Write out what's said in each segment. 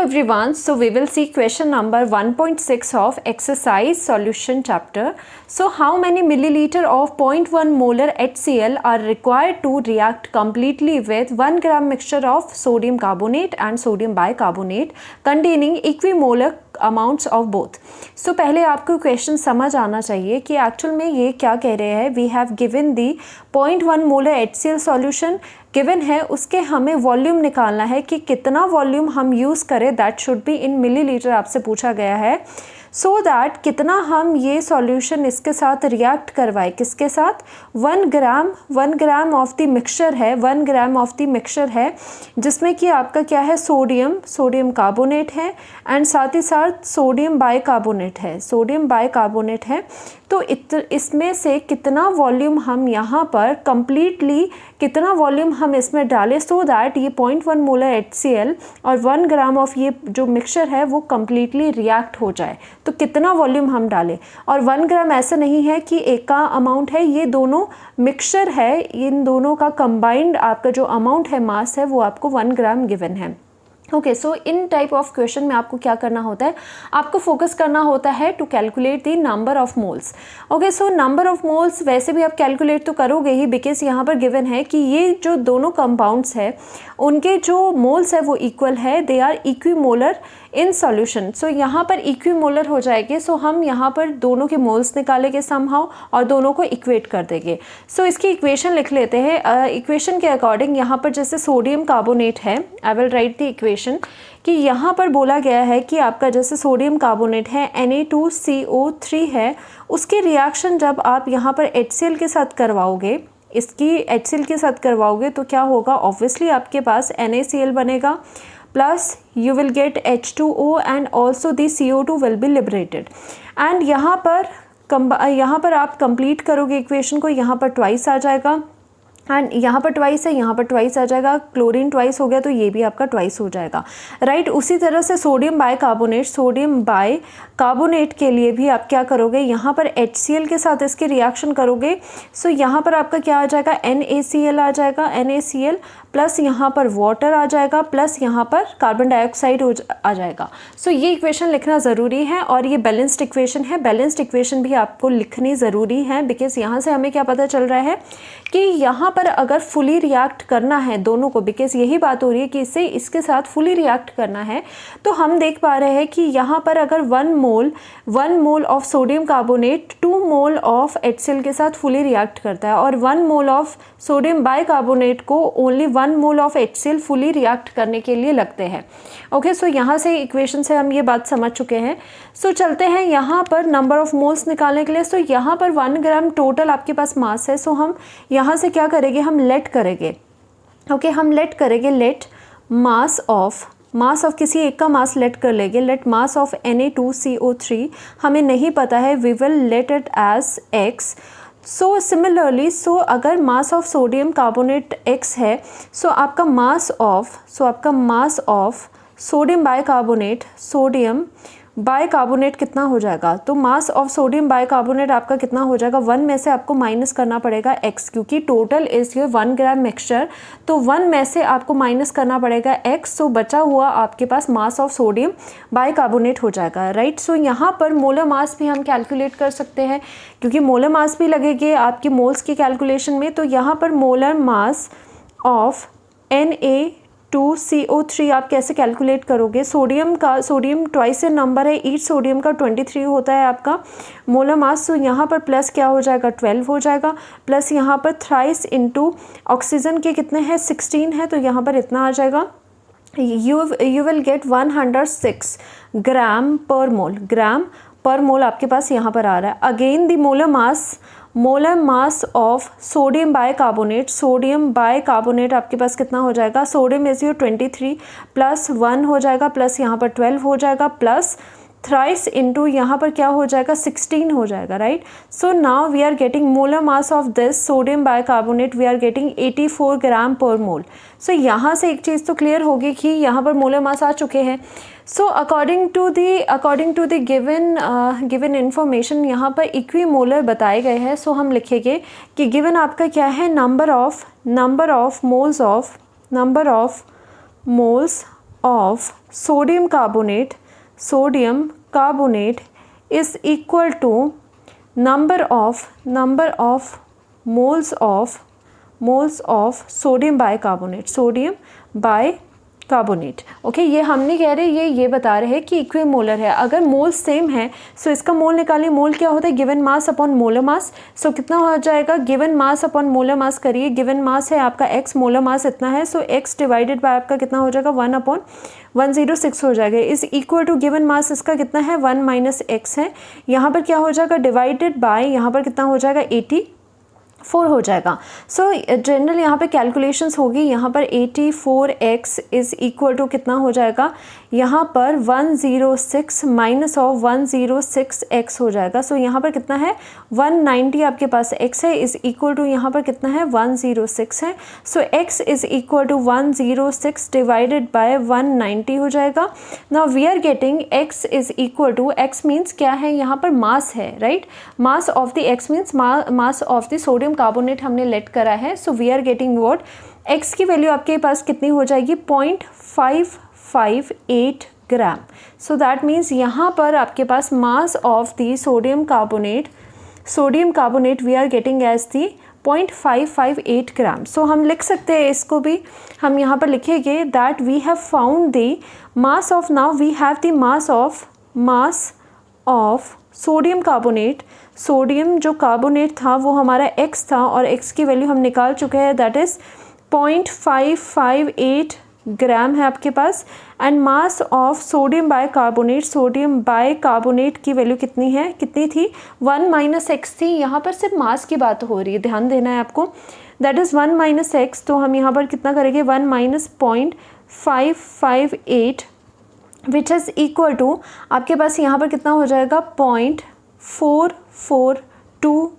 everyone, so we will see question number 1.6 of exercise solution chapter. So how many milliliter of 0.1 molar HCl are required to react completely with 1 gram mixture of sodium carbonate and sodium bicarbonate containing equimolar amounts of both. So पहले आपको question समझ आना चाहिए कि actual में ये क्या कह रहे हैं. We have given the 0.1 molar HCl solution given है, उसके हमें वॉल्यूम निकालना है कि कितना वॉल्यूम हम यूज़ करें. That should be in millilitre आपसे पूछा गया है. सो दैट कितना हम ये सॉल्यूशन इसके साथ रिएक्ट करवाए, किसके साथ 1 ग्राम ऑफ द मिक्सचर है. 1 ग्राम ऑफ द मिक्सचर है जिसमें कि आपका क्या है, सोडियम कार्बोनेट है एंड साथ ही साथ सोडियम बाइकार्बोनेट है. तो इसमें से कितना वॉल्यूम हम यहाँ पर कंप्लीटली कितना वॉल्यूम हम इसमें डालें सो दैट ये 0.1 मोलर HCl और 1 ग्राम ऑफ ये जो मिक्सचर है वो कंप्लीटली रिएक्ट हो जाए. तो कितना वॉल्यूम हम डालें. और 1 ग्राम ऐसा नहीं है कि एक का अमाउंट है, ये दोनों मिक्सचर है, इन दोनों का कंबाइंड आपका जो अमाउंट है, मास है, वो आपको 1 ग्राम गिवन है. Okay, so in type of question में आपको क्या करना होता है, आपको फोकस करना होता है to calculate the number of moles. Okay, so number of moles वैसे भी आप कैलकुलेट तो करोगे ही, बिकॉज यहाँ पर गिवन है कि ये जो दोनों कंपाउंड्स है उनके जो मोल्स है वो इक्वल है, they are equimolar in solution. So यहाँ पर इक्विमोलर हो जाएंगे. सो हम यहाँ पर दोनों के मोल्स निकालेंगे समहाउ और दोनों को इक्वेट कर देंगे. सो इसकी इक्वेशन लिख लेते हैं. इक्वेशन के अकॉर्डिंग यहाँ पर जैसे सोडियम कार्बोनेट है, I will write the equation कि यहाँ पर बोला गया है कि आपका जैसे सोडियम कार्बोनेट है Na2CO3 है, उसके रिएक्शन जब आप यहाँ पर HCl के साथ करवाओगे, इसकी HCl के साथ करवाओगे तो क्या होगा, ऑब्वियसली आपके पास NaCl बनेगा plus you will get H2O and also the CO2 will be liberated. And यहाँ पर आप कंप्लीट करोगे इक्वेशन को, यहाँ पर ट्वाइस आ जाएगा एंड यहाँ पर ट्वाइस है, यहाँ पर ट्वाइस आ जाएगा. क्लोरीन ट्वाइस हो गया तो ये भी आपका ट्वाइस हो जाएगा, राइट. उसी तरह से सोडियम बाइकार्बोनेट के लिए भी आप क्या करोगे, यहाँ पर HCl के साथ इसके रिएक्शन करोगे. सो यहाँ पर आपका क्या आ जाएगा, NaCl आ जाएगा, NaCl प्लस यहाँ पर वाटर आ जाएगा प्लस यहाँ पर कार्बन डाइऑक्साइड आ जाएगा. सो ये इक्वेशन लिखना ज़रूरी है और ये बैलेंस्ड इक्वेशन है. बैलेंस्ड इक्वेशन भी आपको लिखनी ज़रूरी है बिकॉज यहाँ से हमें क्या पता चल रहा है कि यहाँ पर अगर फुली रिएक्ट करना है दोनों को, बिकॉज यही बात हो रही है कि इसे इसके साथ फुली रिएक्ट करना है, तो हम देख पा रहे हैं कि यहाँ पर अगर 1 mole of sodium carbonate 2 mole of HCl के साथ फुली रिएक्ट करता है और 1 मोल ऑफ सोडियम बाइकार्बोनेट को only 1 mole of HCl fully react करने के लिए लगते हैं. ओके, सो यहाँ से इक्वेशन से हम ये बात समझ चुके हैं. सो चलते हैं यहाँ पर नंबर ऑफ मोल्स निकालने के लिए. सो यहाँ पर 1 ग्राम टोटल आपके पास मास है. सो हम यहाँ से क्या करेंगे, हम लेट करेंगे. ओके, हम लेट करेंगे, लेट मास ऑफ किसी एक का मास लेट कर लेंगे. लेट मास ऑफ Na2CO3 हमें नहीं पता है, we will let it as X. So similarly, so अगर mass of sodium carbonate X है, सो आपका मास ऑफ सोडियम बाइकार्बोनेट कितना हो जाएगा. तो मास ऑफ सोडियम बाइकार्बोनेट आपका कितना हो जाएगा, 1 में से आपको माइनस करना पड़ेगा X, क्योंकि total is your 1 gram mixture. तो 1 में से आपको माइनस करना पड़ेगा X. सो बचा हुआ आपके पास मास ऑफ सोडियम बाइकार्बोनेट हो जाएगा, राइट. सो यहाँ पर मोलर मास भी हम कैलकुलेट कर सकते हैं क्योंकि मोलर मास भी लगेगी आपकी मोल्स की कैलकुलेशन में. तो यहाँ पर मोलर मास ऑफ Na2CO3 आप कैसे कैलकुलेट करोगे. सोडियम ट्वाइस से नंबर है, ईच सोडियम का 23 होता है आपका मोलर मास. तो यहाँ पर प्लस क्या हो जाएगा, 12 हो जाएगा प्लस यहाँ पर थ्राइस इनटू ऑक्सीजन के कितने हैं, 16 है, तो यहाँ पर इतना आ जाएगा. You will get 106 gram per मोल आपके पास यहाँ पर आ रहा है. Again the molar mass of sodium bicarbonate आपके पास कितना हो जाएगा, सोडियम इज योर 23 प्लस 1 हो जाएगा प्लस यहाँ पर 12 हो जाएगा प्लस थ्राइस इनटू यहाँ पर क्या हो जाएगा, 16 हो जाएगा, right. So now we are getting molar mass of this sodium bicarbonate, we are getting 84 gram per mole. सो यहाँ से एक चीज़ तो क्लियर होगी कि यहाँ पर मोलर मास आ चुके हैं. So according to the given information यहाँ पर इक्विमोलर बताए गए हैं. सो हम लिखेंगे कि गिवन आपका क्या है, number of moles of sodium carbonate is equal to number of moles of sodium bicarbonate. Okay, ये हम नहीं कह रहे, ये बता रहे हैं कि इक्विमोलर है. अगर मोल सेम है सो इसका मोल निकालिए. मोल क्या होता है? Given mass upon molar mass. So कितना हो जाएगा? Given mass upon molar mass करिए. गिवन मास है आपका x, मोलर मास इतना है, सो x डिवाइडेड बाय आपका कितना हो जाएगा? 1/106 हो जाएगा. Is equal to given mass इसका कितना है? 1 माइनस x है. यहाँ पर क्या हो जाएगा? डिवाइडेड बाय यहाँ पर कितना हो जाएगा? 84 हो जाएगा. सो जनरल यहाँ पे कैलकुलेशंस होगी. यहाँ पर 84x इज़ इक्वल टू कितना हो जाएगा? यहाँ पर 106 माइनस ऑफ 106x हो जाएगा. सो यहाँ पर कितना है? 190 आपके पास x है, इज़ इक्वल टू यहाँ पर कितना है? 106 है. So x is equal to 106 divided by 190 हो जाएगा. Now we are getting x is equal to, x means क्या है? यहाँ पर मास है, right? Mass of the x means mass of the sodium carbonate हमने लेट करा है. So we are getting what? x की वैल्यू आपके पास कितनी हो जाएगी? 0.558 ग्राम. सो दैट मीन्स यहाँ पर आपके पास mass of the sodium carbonate we are getting as the 0.558 gram. So हम लिख सकते हैं इसको भी, हम यहाँ पर लिखेंगे that we have found the mass of, now we have the mass of sodium carbonate. Sodium जो कार्बोनेट था वो हमारा x था और x की वैल्यू हम निकाल चुके हैं, दैट इज़ 0.558 ग्राम है आपके पास. And mass of sodium bicarbonate की वैल्यू कितनी थी? 1 माइनस x थी. यहाँ पर सिर्फ मास की बात हो रही है, ध्यान देना है आपको. That is 1 minus x. तो हम यहाँ पर कितना करेंगे? 1 minus 0.558 which is equal to आपके पास यहाँ पर कितना हो जाएगा? 0.442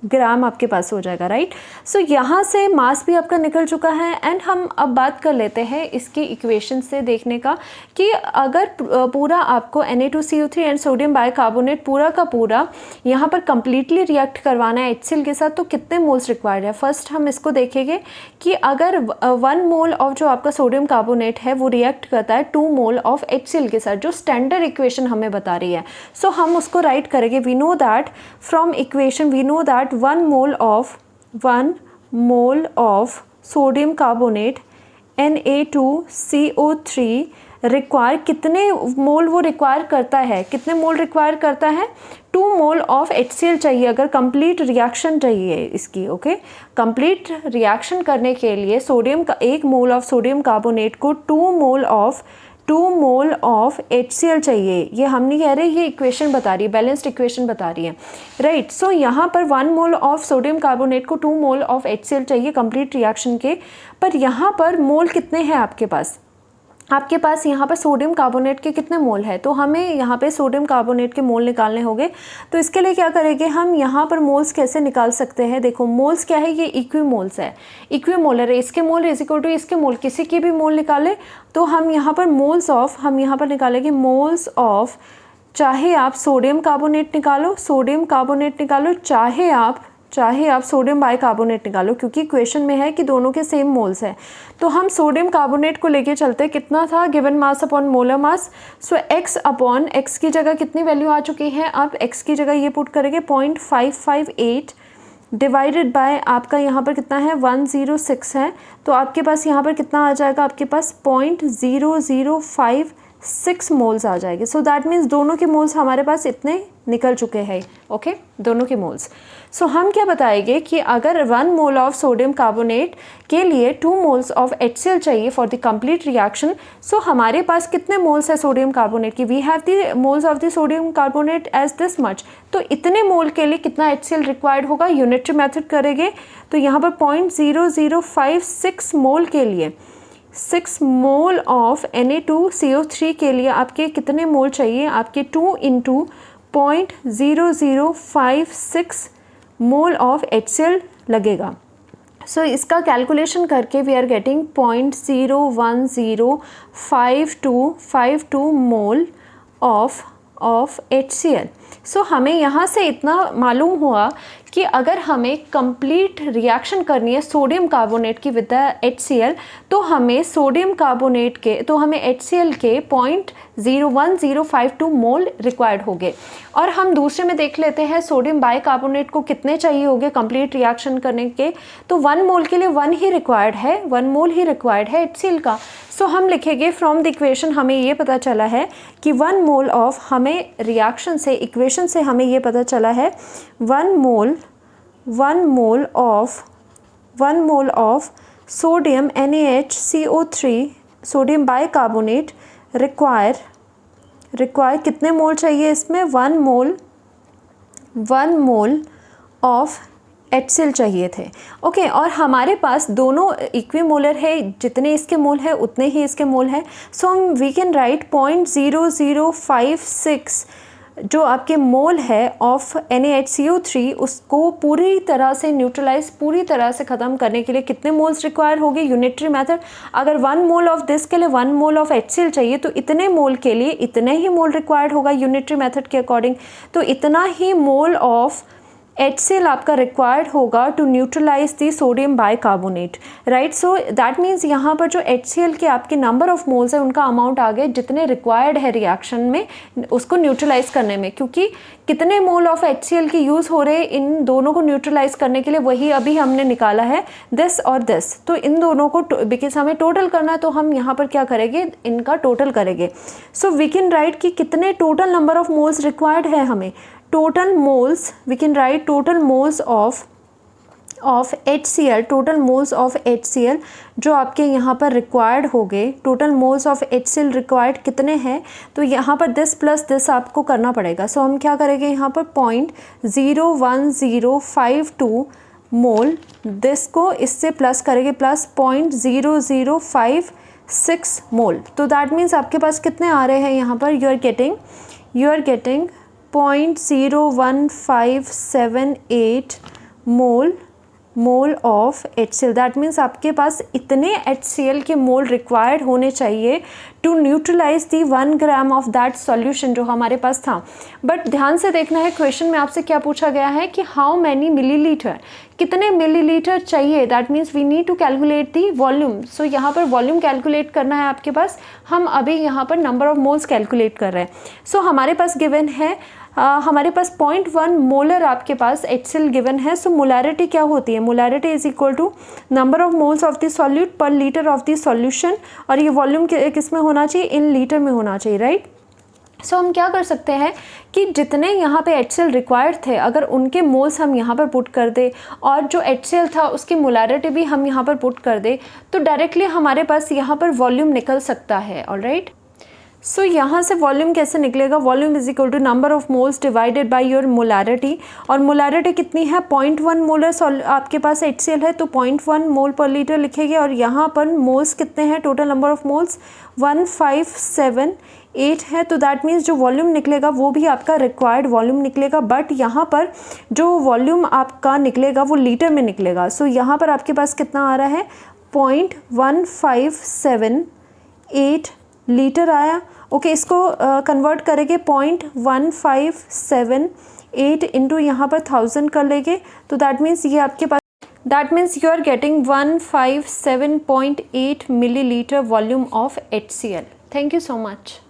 ग्राम आपके पास हो जाएगा, राइट? सो यहाँ से मास भी आपका निकल चुका है. एंड हम अब बात कर लेते हैं इसके इक्वेशन से देखने का कि अगर पूरा आपको Na2CO3 एंड सोडियम बाइकार्बोनेट पूरा का पूरा यहाँ पर कम्प्लीटली रिएक्ट करवाना है HCl के साथ, तो कितने मोल्स रिक्वायर्ड है? फर्स्ट हम इसको देखेंगे कि अगर 1 मोल ऑफ जो आपका सोडियम कार्बोनेट है वो रिएक्ट करता है 2 मोल ऑफ HCl के साथ, जो स्टैंडर्ड इक्वेशन हमें बता रही है. सो हम उसको राइट करेंगे. We know that from equation we know that 1 mole of sodium carbonate Na2CO3 require, कितने मोल वो रिक्वायर करता है? कितने मोल रिक्वायर करता है? 2 मोल ऑफ HCl चाहिए अगर कंप्लीट रिएक्शन चाहिए इसकी. ओके, कंप्लीट रिएक्शन करने के लिए सोडियम का 1 मोल ऑफ सोडियम कार्बोनेट को 2 मोल ऑफ HCl चाहिए. ये हम नहीं कह रहे, ये इक्वेशन बता रही है, बैलेंस्ड इक्वेशन बता रही है, राइट? सो यहाँ पर 1 मोल ऑफ सोडियम कार्बोनेट को 2 मोल ऑफ HCl चाहिए कंप्लीट रिएक्शन के. पर यहाँ पर मोल कितने हैं आपके पास? आपके पास यहाँ पर सोडियम कार्बोनेट के कितने मोल है? तो हमें यहाँ पे सोडियम कार्बोनेट के मोल निकालने होंगे. तो इसके लिए क्या करेंगे हम? यहाँ पर मोल्स कैसे निकाल सकते हैं? देखो, मोल्स क्या है? ये इक्विमोल्स है, इक्विमोलर है. इसके मोल इज इक्वल टू इसके मोल, किसी की भी मोल निकाले तो हम यहाँ पर हम यहाँ पर निकालेंगे मोल्स ऑफ, चाहे आप सोडियम कार्बोनेट निकालो, चाहे आप सोडियम बाइकार्बोनेट निकालो, क्योंकि क्वेश्चन में है कि दोनों के सेम मोल्स है. तो हम सोडियम कार्बोनेट को लेके चलते हैं. कितना था? Given mass upon molar mass. So x upon x की जगह कितनी वैल्यू आ चुकी है? आप x की जगह ये पुट करेंगे 0.558 डिवाइडेड बाय आपका यहाँ पर कितना है? 106 है. तो आपके पास यहाँ पर कितना आ जाएगा? आपके पास 0.0056 मोल्स आ जाएंगे. सो दैट मीन्स दोनों के मोल्स हमारे पास इतने निकल चुके हैं. ओके, दोनों के मोल्स. सो हम क्या बताएंगे कि अगर 1 मोल ऑफ सोडियम कार्बोनेट के लिए 2 मोल्स ऑफ HCl चाहिए for the complete reaction. So हमारे पास कितने मोल्स है सोडियम कार्बोनेट की? We have the moles of the sodium carbonate as this much. तो इतने मोल के लिए कितना HCl रिक्वायर्ड होगा? यूनिटरी मेथड करेंगे तो यहाँ पर 0.0056 मोल के लिए 6 मोल ऑफ Na2CO3 के लिए आपके कितने मोल चाहिए? आपके 2 × 0.0056 मोल ऑफ HCl लगेगा. सो इसका कैलकुलेशन करके we are getting 0.01052 mole of HCl. So हमें यहाँ से इतना मालूम हुआ कि अगर हमें कंप्लीट रिएक्शन करनी है सोडियम कार्बोनेट की विद द HCl, तो हमें सोडियम कार्बोनेट के HCl के 0.01052 मोल रिक्वायर्ड होंगे। और हम दूसरे में देख लेते हैं सोडियम बाइकार्बोनेट को कितने चाहिए होंगे कंप्लीट रिएक्शन करने के, तो 1 मोल के लिए 1 ही रिक्वायर्ड है, 1 मोल ही रिक्वायर्ड है HCl का। सो हम लिखेंगे फ्रॉम द इक्वेशन हमें ये पता चला है कि 1 मोल ऑफ, हमें रिएक्शन से इक्वेशन से हमें ये पता चला है 1 mole of sodium NaHCO3 sodium bicarbonate require कितने मोल चाहिए इसमें, 1 मोल ऑफ HCl चाहिए थे। ओके, और हमारे पास दोनों इक्विमोलर है, जितने इसके मोल है उतने ही इसके मोल है। सो वी कैन राइट 0.0056 जो आपके मोल है ऑफ NaHCO3, उसको पूरी तरह से न्यूट्रलाइज, पूरी तरह से ख़त्म करने के लिए कितने मोल्स रिक्वायर होंगे यूनिटरी मेथड। अगर 1 मोल ऑफ दिस के लिए 1 मोल ऑफ HCl चाहिए तो इतने मोल के लिए इतने ही मोल रिक्वायर्ड होगा यूनिटरी मेथड के अकॉर्डिंग, तो इतना ही मोल ऑफ HCl आपका रिक्वायर्ड होगा to neutralize the sodium bicarbonate, right. So that means यहाँ पर जो HCl के आपके नंबर ऑफ मोल्स है उनका अमाउंट आ गया जितने रिक्वायर्ड है रिएक्शन में उसको न्यूट्रलाइज करने में, क्योंकि कितने मोल ऑफ HCl की यूज़ हो रहे हैं इन दोनों को न्यूट्रलाइज करने के लिए, वही अभी हमने निकाला है दिस और दिस। तो इन दोनों को बिकॉज हमें टोटल करना है तो हम यहाँ पर क्या करेंगे, इनका टोटल करेंगे। सो वी कैन राइट कि कितने total number of moles required है हमें, total moles we can write total moles of HCl, total moles of HCl जो आपके यहाँ पर रिक्वायर्ड हो गए, total moles of HCl required कितने हैं, तो यहाँ पर दिस प्लस दिस आपको करना पड़ेगा। सो हम क्या करेंगे यहाँ पर 0.01052 मोल, दिस को इससे प्लस करेंगे प्लस 0.0056 मोल, तो दैट मीन्स आपके पास कितने आ रहे हैं यहाँ पर, you are getting 0.01578 mole of HCl। That means आपके पास इतने HCl के मोल रिक्वायर्ड होने चाहिए to neutralize the 1 gram of that solution जो हमारे पास था। बट ध्यान से देखना है, क्वेश्चन में आपसे क्या पूछा गया है कि हाउ मैनी मिलीलीटर, कितने मिलीलीटर चाहिए, that means we need to calculate the volume. So यहाँ पर वॉल्यूम कैलकुलेट करना है आपके पास, हम अभी यहाँ पर नंबर ऑफ मोल्स कैलकुलेट कर रहे हैं। सो हमारे पास गिवन है हमारे पास 0.1 मोलर आपके पास HCl गिवन है। सो मोलैरिटी क्या होती है, molarity is equal to number of moles of the solute per litre of the solution, और ये वॉल्यूम किस में होना चाहिए, इन लीटर में होना चाहिए, राइट। सो हम क्या कर सकते हैं कि जितने यहाँ पे HCl रिक्वायर्ड थे अगर उनके मोल्स हम यहाँ पर पुट कर दे और जो HCl था उसकी मोलैरिटी भी हम यहाँ पर पुट कर दे, तो डायरेक्टली हमारे पास यहाँ पर वॉल्यूम निकल सकता है, ऑलराइट। सो यहाँ से वॉल्यूम कैसे निकलेगा, volume is equal to number of moles divided by your molarity, और मोलैरिटी कितनी है 0.1 मोलर आपके पास HCl है तो 0.1 मोल पर लीटर लिखेंगे, और यहाँ पर मोल्स कितने हैं, टोटल नंबर ऑफ मोल्स 1578 है, तो दैट मीन्स जो वॉल्यूम निकलेगा वो भी आपका रिक्वायर्ड वॉल्यूम निकलेगा, बट यहाँ पर जो वॉल्यूम आपका निकलेगा वो लीटर में निकलेगा। सो यहाँ पर आपके पास कितना आ रहा है 0.157 लीटर आया। ओके, इसको कन्वर्ट करेंगे 0.157 इंटू यहाँ पर 1000 कर लेंगे, तो दैट मीन्स ये आपके पास, that means you are getting 157.8 millilitre volume of HCl। Thank you so much.